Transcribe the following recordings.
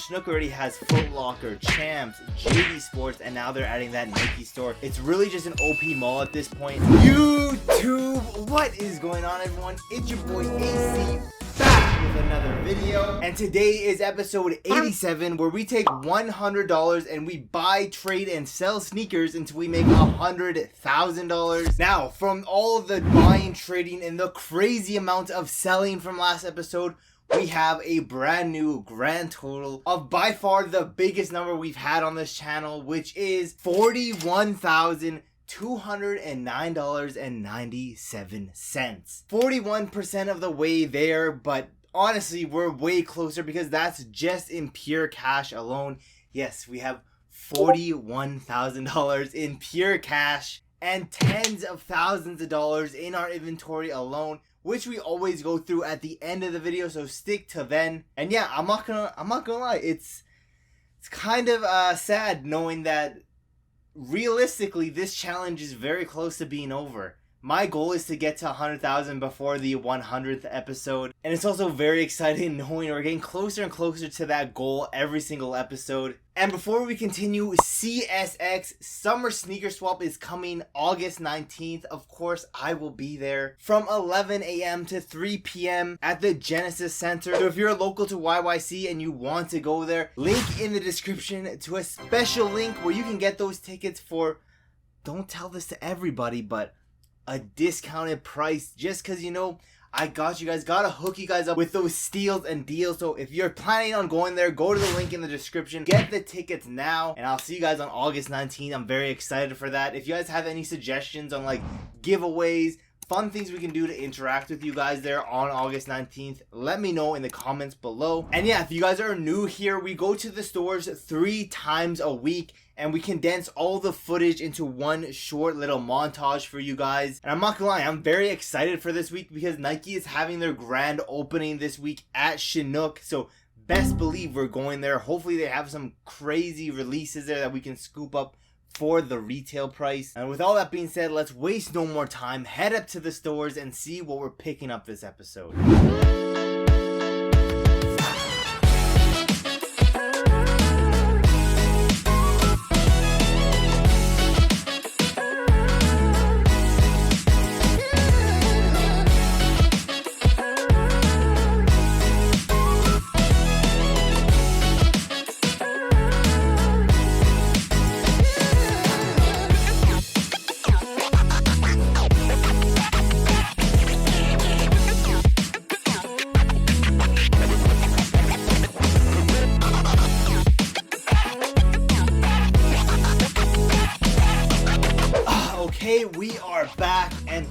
Schnuck already has Footlocker, Champs, JD Sports, and now they're adding that Nike store. It's really just an OP mall at this point. YouTube, what is going on, everyone? It's your boy AC back with another video, and today is episode 87, where we take $100 and we buy, trade, and sell sneakers until we make $100,000. Now, from all the buying, trading, and the crazy amount of selling from last episode, we have a brand new grand total of by far the biggest number we've had on this channel, which is $41,209.97. 41% of the way there, but honestly, we're way closer because that's just in pure cash alone. Yes, we have $41,000 in pure cash and tens of thousands of dollars in our inventory alone, which we always go through at the end of the video, so stick to then. And yeah, I'm not gonna lie, it's kind of sad knowing that realistically this challenge is very close to being over. My goal is to get to 100,000 before the 100th episode, and it's also very exciting knowing we're getting closer and closer to that goal every single episode. And before we continue, CSX Summer Sneaker Swap is coming August 19th. Of course, I will be there from 11 a.m. to 3 p.m. at the Genesis Center. So if you're local to YYC and you want to go there, link in the description to a special link where you can get those tickets for, don't tell this to everybody, but a discounted price, just because, you know, I got you guys, gotta hook you guys up with those steals and deals. So if you're planning on going there, go to the link in the description, get the tickets now, and I'll see you guys on August 19th. I'm very excited for that. If you guys have any suggestions on like giveaways, fun things we can do to interact with you guys there on August 19th, let me know in the comments below. And yeah, if you guys are new here, we go to the stores 3 times a week, and we condense all the footage into one short little montage for you guys. And I'm not gonna lie, I'm very excited for this week because Nike is having their grand opening this week at Chinook. So best believe we're going there. Hopefully they have some crazy releases there that we can scoop up for the retail price. And with all that being said, let's waste no more time, head up to the stores and see what we're picking up this episode. Okay, we are back, and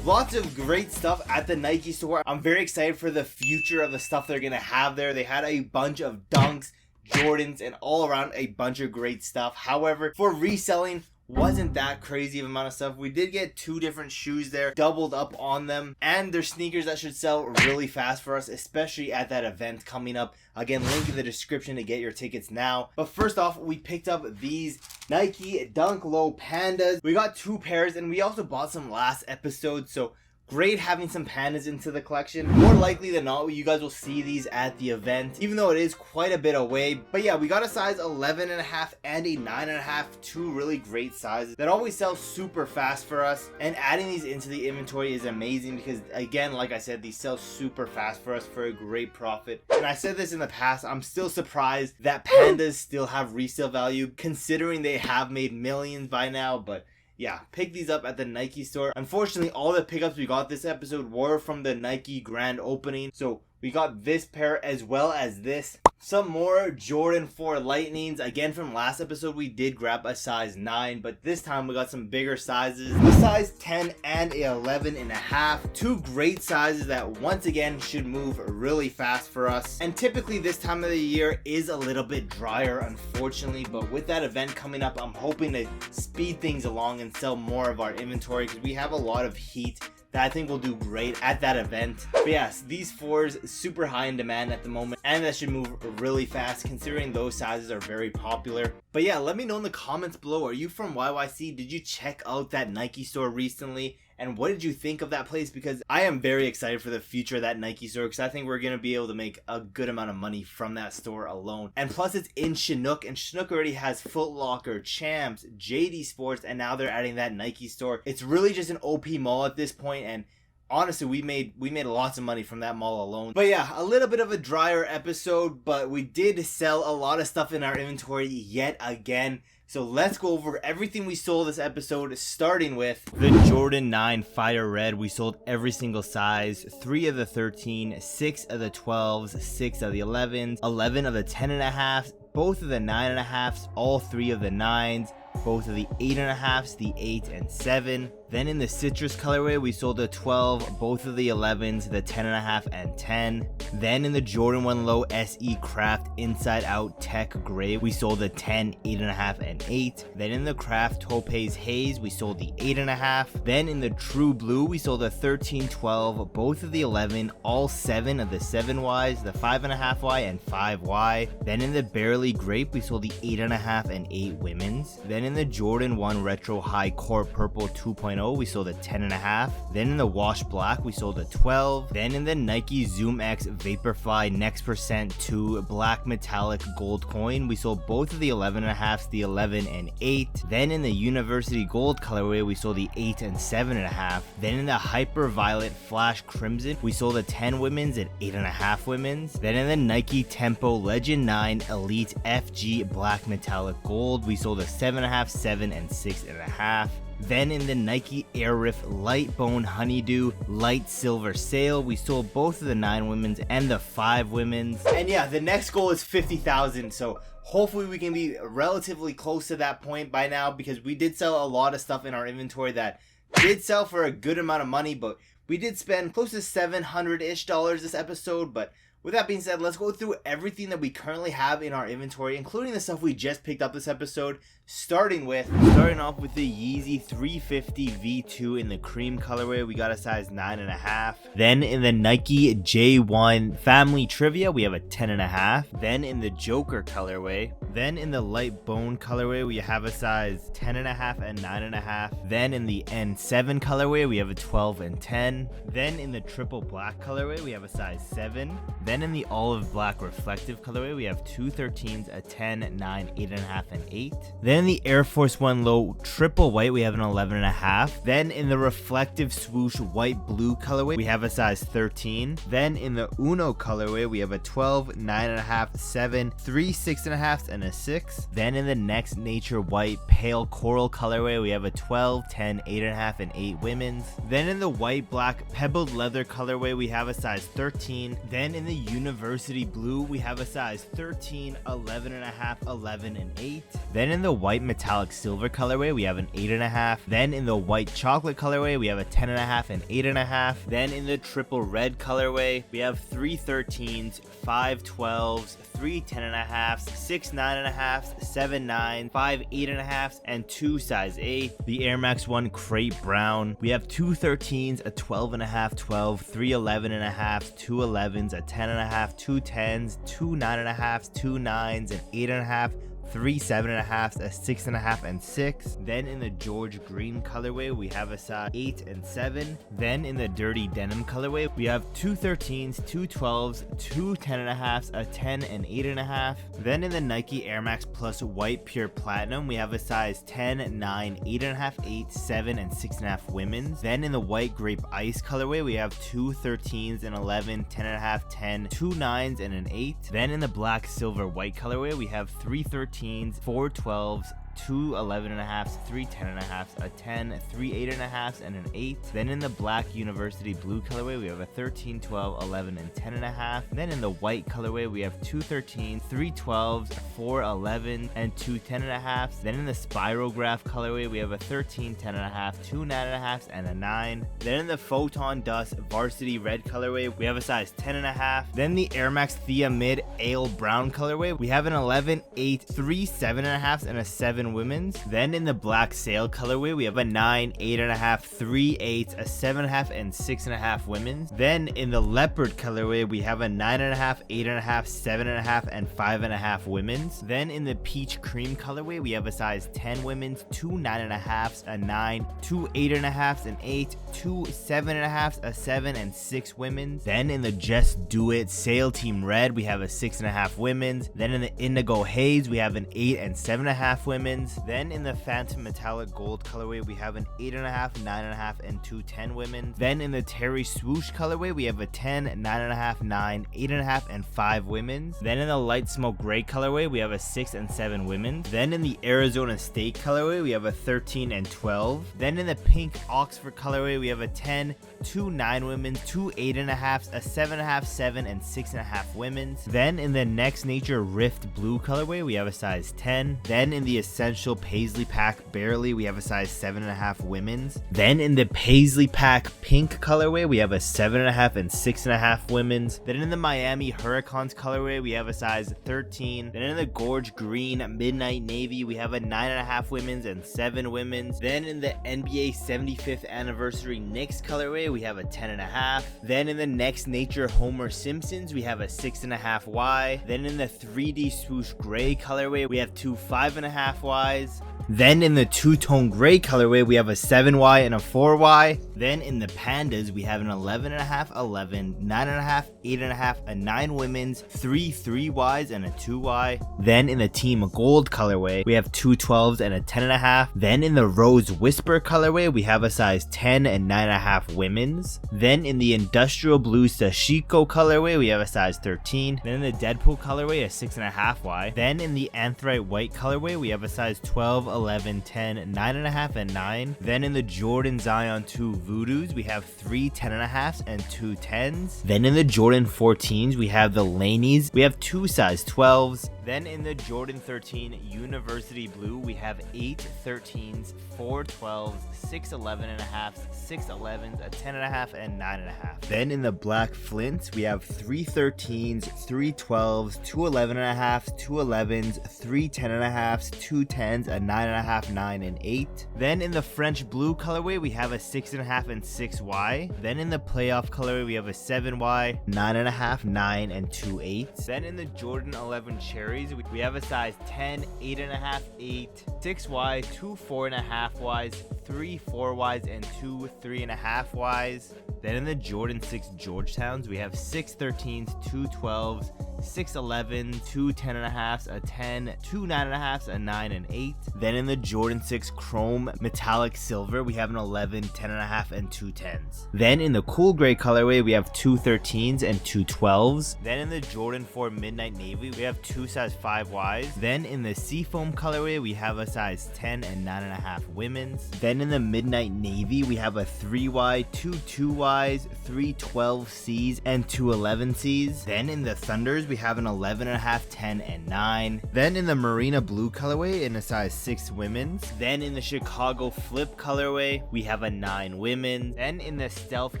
lots of great stuff at the Nike store. I'm very excited for the future of the stuff they're gonna have there. They had a bunch of Dunks, Jordans, and all around a bunch of great stuff. However, for reselling, wasn't that crazy of amount of stuff. We did get 2 different shoes there, doubled up on them, and they're sneakers that should sell really fast for us, especially at that event coming up. Again, link in the description to get your tickets now. But first off, we picked up these Nike Dunk Low Pandas. We got 2 pairs, and we also bought some last episode, so great having some pandas into the collection. More likely than not, you guys will see these at the event, even though it is quite a bit away. But yeah, we got a size 11.5 and a 9.5, 2 really great sizes that always sell super fast for us. And adding these into the inventory is amazing because, again, like I said, these sell super fast for us for a great profit. And I said this in the past, I'm still surprised that pandas still have resale value considering they have made millions by now. But yeah, pick these up at the Nike store. Unfortunately, all the pickups we got this episode were from the Nike grand opening. So we got this pair as well as this. Some more Jordan 4 Lightnings. Again, from last episode, we did grab a size 9, but this time we got some bigger sizes. A size 10 and a 11.5. 2 great sizes that once again should move really fast for us. And typically this time of the year is a little bit drier, unfortunately, but with that event coming up, I'm hoping to speed things along and sell more of our inventory because we have a lot of heat that I think will do great at that event. But yes, these 4s super high in demand at the moment, and that should move really fast considering those sizes are very popular. But yeah, let me know in the comments below, are you from YYC? Did you check out that Nike store recently? and what did you think of that place, because I am very excited for the future of that Nike store, because I think we're going to be able to make a good amount of money from that store alone. And plus it's in Chinook, and Chinook already has Footlocker, Champs, JD Sports, and now they're adding that Nike store. It's really just an OP mall at this point, and honestly, we made lots of money from that mall alone. But yeah, a little bit of a drier episode, but we did sell a lot of stuff in our inventory yet again. So let's go over everything we sold this episode, starting with the Jordan 9 Fire Red. We sold every single size, 3 of the 13, 6 of the 12s, 6 of the 11s, 11 of the 10.5s, both of the 9.5s, all 3 of the 9s, both of the 8.5s, the 8 and 7. Then in the citrus colorway, we sold the 12, both of the 11s, the 10.5 and 10. Then in the Jordan 1 Low SE Craft Inside Out Tech Gray, we sold the 10, 8.5 and 8. Then in the Craft Topaz Haze, we sold the 8.5. Then in the True Blue, we sold the 13, 12, both of the 11, all 7 of the 7Ys, the 5.5Y and 5Y. Then in the Barely Grape, we sold the 8.5 and 8 women's. Then in the Jordan 1 Retro High Core Purple 2.0, we sold a 10.5. Then in the Wash Black, we sold a 12. Then in the Nike Zoom X Vaporfly Next Percent 2 Black Metallic Gold Coin, we sold both of the 11.5s, the 11 and 8. Then in the University Gold colorway, we sold the 8 and 7.5. Then in the Hyper Violet Flash Crimson, we sold a 10 women's and 8.5 women's. Then in the Nike Tempo Legend 9 Elite FG Black Metallic Gold, we sold a 7.5, 7 and 6.5. Then in the Nike Air Riff Light Bone Honeydew Light Silver Sale, we sold both of the 9 women's and the 5 women's. And yeah, the next goal is 50,000, so hopefully we can be relatively close to that point by now, because we did sell a lot of stuff in our inventory that did sell for a good amount of money, but we did spend close to $700-ish this episode. But with that being said, let's go through everything that we currently have in our inventory, including the stuff we just picked up this episode, starting off with the Yeezy 350 V2 in the cream colorway. We got a size 9.5. Then in the Nike J1 Family Trivia, we have a 10.5. Then in the Joker colorway. Then in the light bone colorway, we have a size 10.5 and 9.5. Then in the N7 colorway, we have a 12 and 10. Then in the triple black colorway, we have a size 7. Then in the olive black reflective colorway, we have 2 13s, a 10, 9, 8.5, and 8. Then in the Air Force 1 Low triple white, we have an 11.5. Then in the reflective swoosh white blue colorway, we have a size 13. Then in the Uno colorway, we have a 12, 9.5, 7, 3 6.5s, and a 6. Then in the Next Nature white pale coral colorway, we have a 12, 10, 8.5, and 8 women's. Then in the white black pebbled leather colorway, we have a size 13. Then in the University blue, we have a size 13, 11.5, 11 and 8. Then in the white metallic silver colorway, we have an 8.5. Then in the white chocolate colorway, we have a 10.5 and 8.5. Then in the triple red colorway, we have 3 13s, 5 12s, 3 10.5s, 6 9.5s, 7 9s, 5 8.5s, and 2 size 8. The Air Max 1 crepe brown, we have 2 13s, a 12.5, 12, 3 11.5, 2 11s, a 10.5, 2 10s, 2 9.5s, 2 9s, and 8.5. 3 7.5s, a 6.5, and 6. Then in the George Green colorway, we have a size 8 and 7. Then in the Dirty Denim colorway, we have 2 13s, 2 12s, 2 10.5s, a 10 and 8.5. Then in the Nike Air Max Plus White Pure Platinum, we have a size 10, 9, 8.5, 8, 7, and 6.5 women's. Then in the White Grape Ice colorway, we have 2 13s, an 11, 10.5, 10, 2 9s, and an 8. Then in the Black Silver White colorway, we have 3 13s, 4 12s, 2 11.5s, 3 10.5s, a 10, 3 8.5s, and an 8. Then in the black University blue colorway, we have a 13, 12, 11, and 10.5. Then in the white colorway, we have 2 13s, 3 12s, 4 11, and 2 10.5s. Then in the Spirograph colorway, we have a 13, 10.5, 2 9.5s, and a 9. Then in the Photon Dust Varsity red colorway, we have a size 10.5. Then the Air Max Thea Mid Ale Brown colorway, we have an 11, 8, 3 7.5s, and a 7 7 women's. Then in the black sail colorway, we have a 9, 8.5, 3 8, a 7.5, and 6.5 women's. Then in the leopard colorway, we have a 9.5, 8.5, 7.5, and 5.5 women's. Then in the peach cream colorway, we have a size 10 women's, 2 9.5s, a 9, 2 8.5s, an 8, 2 7.5s, a 7, and 6 women's. Then in the just do it sail team red, we have a 6.5 women's. Then in the indigo haze, we have an 8 and 7.5 women's. Then in the phantom metallic gold colorway, we have an 8.5, 9.5, and 2 10 women's. Then in the terry swoosh colorway, we have a 10, 9.5, 9, 8.5, and 5 women's. Then in the light smoke gray colorway, we have a 6 and 7 women's. Then in the Arizona State colorway, we have a 13 and 12. Then in the pink Oxford colorway, we have a 10, 2 9 women's, 2 8.5s, a 7.5, 7, and 6.5 women's. Then in the Next Nature Rift blue colorway, we have a size 10. Then in the Essential Paisley Pack Barely, we have a size 7.5 women's. Then in the Paisley Pack pink colorway, we have a 7.5 and 6.5 women's. Then in the Miami Hurricanes colorway, we have a size 13. Then in the Gorge Green Midnight Navy, we have a 9.5 women's and 7 women's. Then in the NBA 75th Anniversary Knicks colorway, we have a 10.5. Then in the Next Nature Homer Simpsons, we have a 6.5Y. Then in the 3D Swoosh Gray colorway, we have 2 5.5Ys. Then in the two-tone gray colorway, we have a 7Y and a 4Y. Then in the pandas, we have an 11.5, 11, 9.5, 8.5, a 9 women's, 3 3Ys, and a 2Y. Then in the team gold colorway, we have 2 12s and a 10.5. Then in the rose whisper colorway, we have a size 10 and 9.5 women's. Then in the industrial blue sashiko colorway, we have a size 13. Then in the Deadpool colorway, a 6.5Y. Then in the anthrite white colorway, we have a size 12, 11, 10, 9.5, and 9. Then in the Jordan Zion 2 Voodoos, we have 3 10.5s and 2 10s. Then in the Jordan 14s, we have the Laneys, we have 2 size 12s. Then in the Jordan 13 University Blue, we have 8 13s, 4 12s, 6 11.5s, 6 11s, a 10.5, and 9.5. Then in the black Flints, we have 3 13s, 3 12s, 2 11.5s, 2 11s, 3 10.5s, 2 10s, a 9.5, 9, and 8. Then in the French Blue colorway, we have a 6.5 and 6Y. Then in the playoff colorway, we have a 7Y, 9.5, 9, and 2 8s. Then in the Jordan 11 Cherries, we have a size 10, 8.5, 8, 6Y, 2 4.5Ys, 3 4Ys, and 2 3.5Ys. Then in the Jordan 6 Georgetowns, we have 6 13s, 2 12s, 6 11, 2 10.5s, a 10, 2 9.5s, a 9, and 8. Then in the Jordan 6 Chrome Metallic Silver, we have an 11, 10.5, and 2 10s. Then in the cool gray colorway, we have 2 13s and 2 12s. Then in the Jordan 4 Midnight Navy, we have 2 size 5Ys. Then in the Seafoam colorway, we have a size 10 and 9.5 women's. Then in the Midnight Navy, we have a 3Y, 2 2Ys, 3 12Cs, and 2 11Cs. Then in the Thunders, we have an 11.5, 10, and 9. Then in the Marina Blue colorway, in a size 6 women's. Then in the Chicago Flip colorway, we have a 9 women's. Then in the Stealth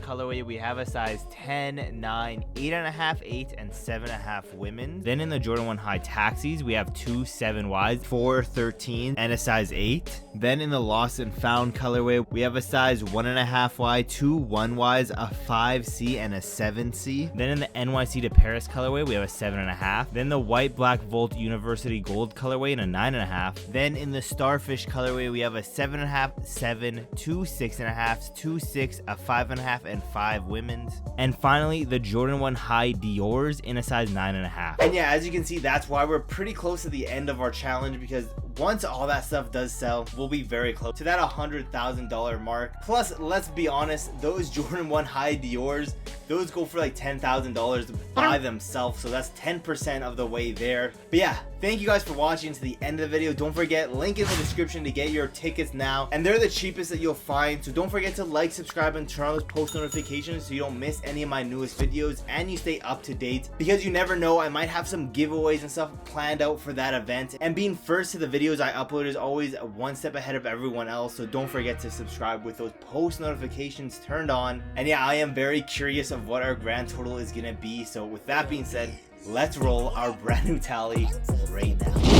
colorway, we have a size 10, 9, 8.5, 8, and 7.5 women's. Then in the Jordan 1 High Taxis, we have 2 7Ys, 4 13, and a size 8. Then in the Lost and Found colorway, we have a size 1.5Y, 2 1Ys, a 5C, and a 7C. Then in the NYC to Paris colorway, we have a 7.5. Then the White Black Volt University Gold colorway and a 9.5. Then in the Starfish colorway, we have a 7.5, 7, 2 6.5s, 2 6, a 5.5, and 5 women's. And finally, the Jordan 1 High Dior's in a size 9.5. And yeah, as you can see, that's why we're pretty close to the end of our challenge, because once all that stuff does sell, we'll be very close to that $100,000 mark. Plus, let's be honest, those Jordan 1 High Dior's, those go for like $10,000 by themselves, so that's 10% of the way there. But yeah, thank you guys for watching to the end of the video. Don't forget, link in the description to get your tickets now, and they're the cheapest that you'll find. So don't forget to like, subscribe, and turn on those post notifications so you don't miss any of my newest videos and you stay up to date, because you never know, I might have some giveaways and stuff planned out for that event, and being first to the videos I upload is always one step ahead of everyone else. So don't forget to subscribe with those post notifications turned on. And yeah, I am very curious of what our grand total is gonna be. So with that being said, let's roll our brand new tally right now.